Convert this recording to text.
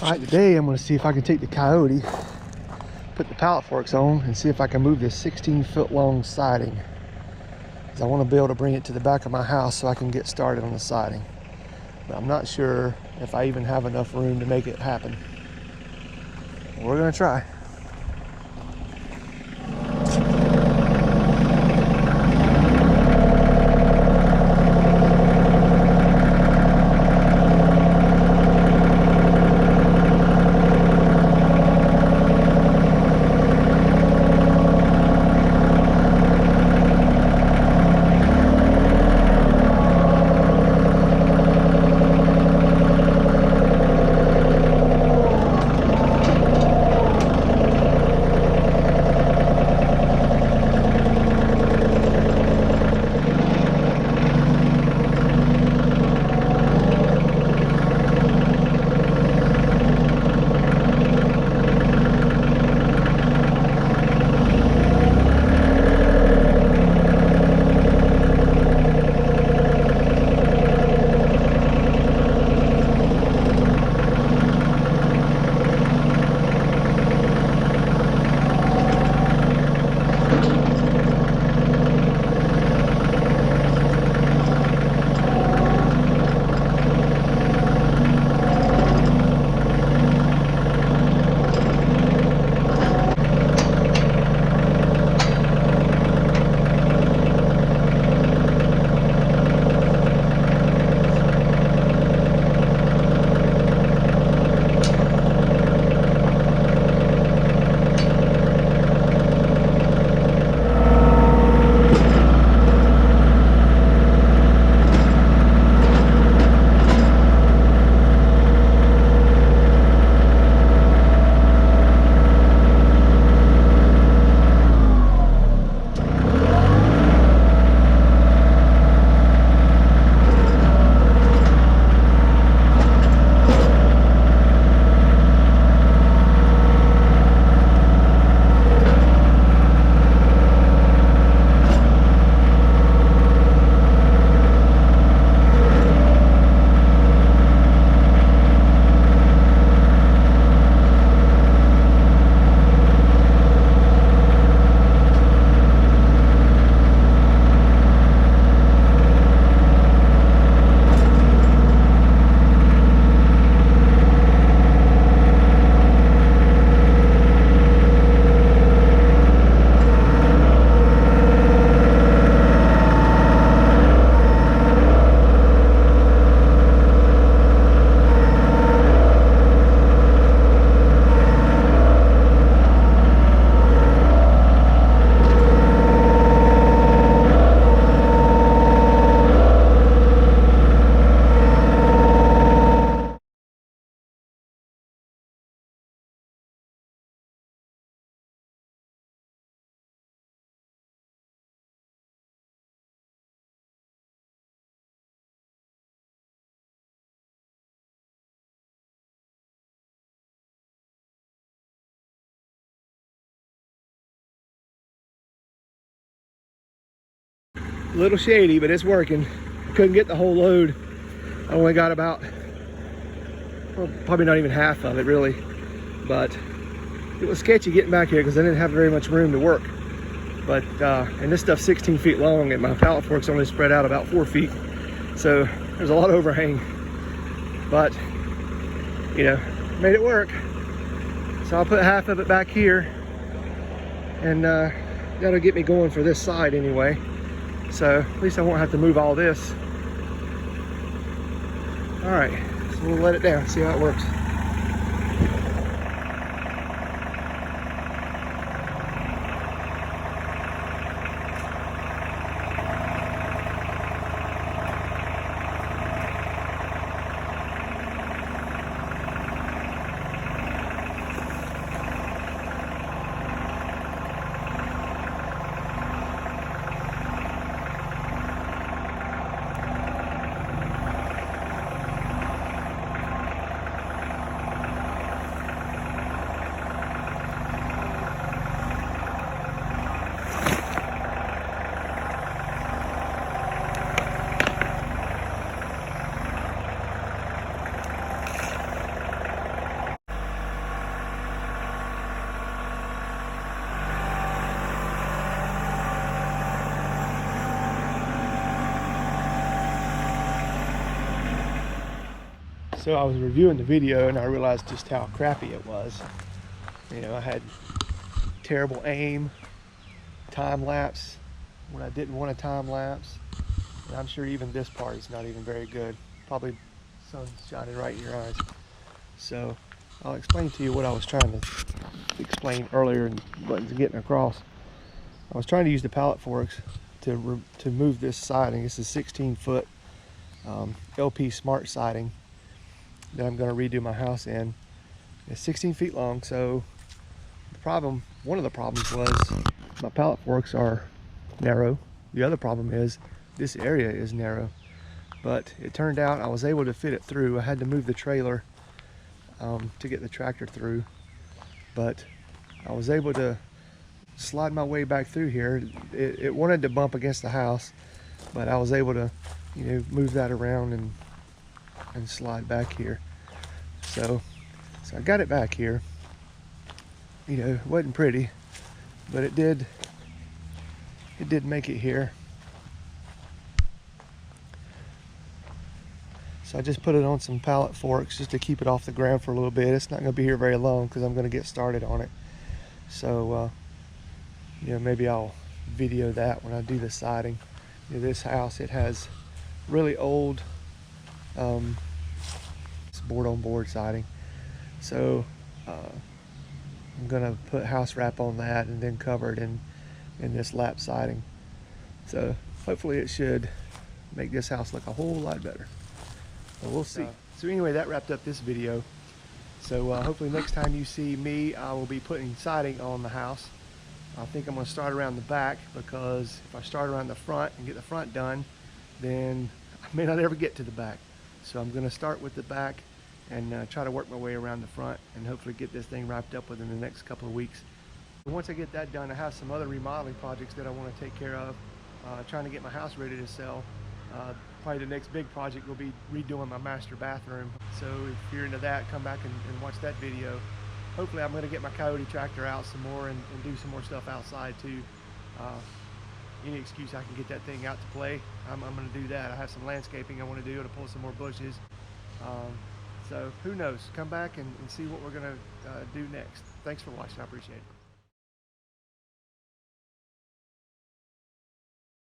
All right, today I'm gonna see if I can take the Kioti, put the pallet forks on, and see if I can move this 16-foot long siding. Because I want to be able to bring it to the back of my house so I can get started on the siding. But I'm not sure if I even have enough room to make it happen. We're gonna try. A little shady, but it's working. I couldn't get the whole load. I only got about, well, probably not even half of it really. But it was sketchy getting back here because I didn't have very much room to work. But, and this stuff's 16 feet long and my pallet fork's only spread out about 4 feet. So there's a lot of overhang. But, you know, made it work. So I'll put half of it back here. And that'll get me going for this side anyway. So at least I won't have to move all this. All right, so we'll let it down, see how it works. So I was reviewing the video and I realized just how crappy it was. You know, I had terrible aim, time lapse when I didn't want a time lapse. And I'm sure even this part is not even very good. Probably sun's shining right in your eyes. So I'll explain to you what I was trying to explain earlier and wasn't getting across. I was trying to use the pallet forks to move this siding. This is 16-foot LP smart siding that I'm going to redo my house in. It's 16 feet long, so one of the problems was my pallet forks are narrow. The other problem is this area is narrow, but it turned out I was able to fit it through. I had to move the trailer to get the tractor through, but I was able to slide my way back through here. It wanted to bump against the house, but I was able to, you know, move that around and slide back here. So I got it back here. You know, it wasn't pretty, but it did make it here. So I just put it on some pallet forks just to keep it off the ground for a little bit. It's not going to be here very long because I'm going to get started on it. So you know, maybe I'll video that when I do the siding. You know, this house, it has really old it's board-on-board siding. So I'm gonna put house wrap on that and then cover it in this lap siding. So hopefully it should make this house look a whole lot better. But we'll see. So anyway, that wrapped up this video. So hopefully next time you see me, I will be putting siding on the house. I think I'm going to start around the back, because if I start around the front and get the front done, then I may not ever get to the back. So I'm going to start with the back and try to work my way around the front and hopefully get this thing wrapped up within the next couple of weeks. Once I get that done, I have some other remodeling projects that I want to take care of, trying to get my house ready to sell. Probably the next big project will be redoing my master bathroom. So if you're into that, come back and watch that video. Hopefully I'm going to get my Kioti tractor out some more and do some more stuff outside too. Any excuse I can get that thing out to play, I'm going to do that. I have some landscaping I want to do to pull some more bushes. So who knows? Come back and see what we're going to do next. Thanks for watching. I appreciate it.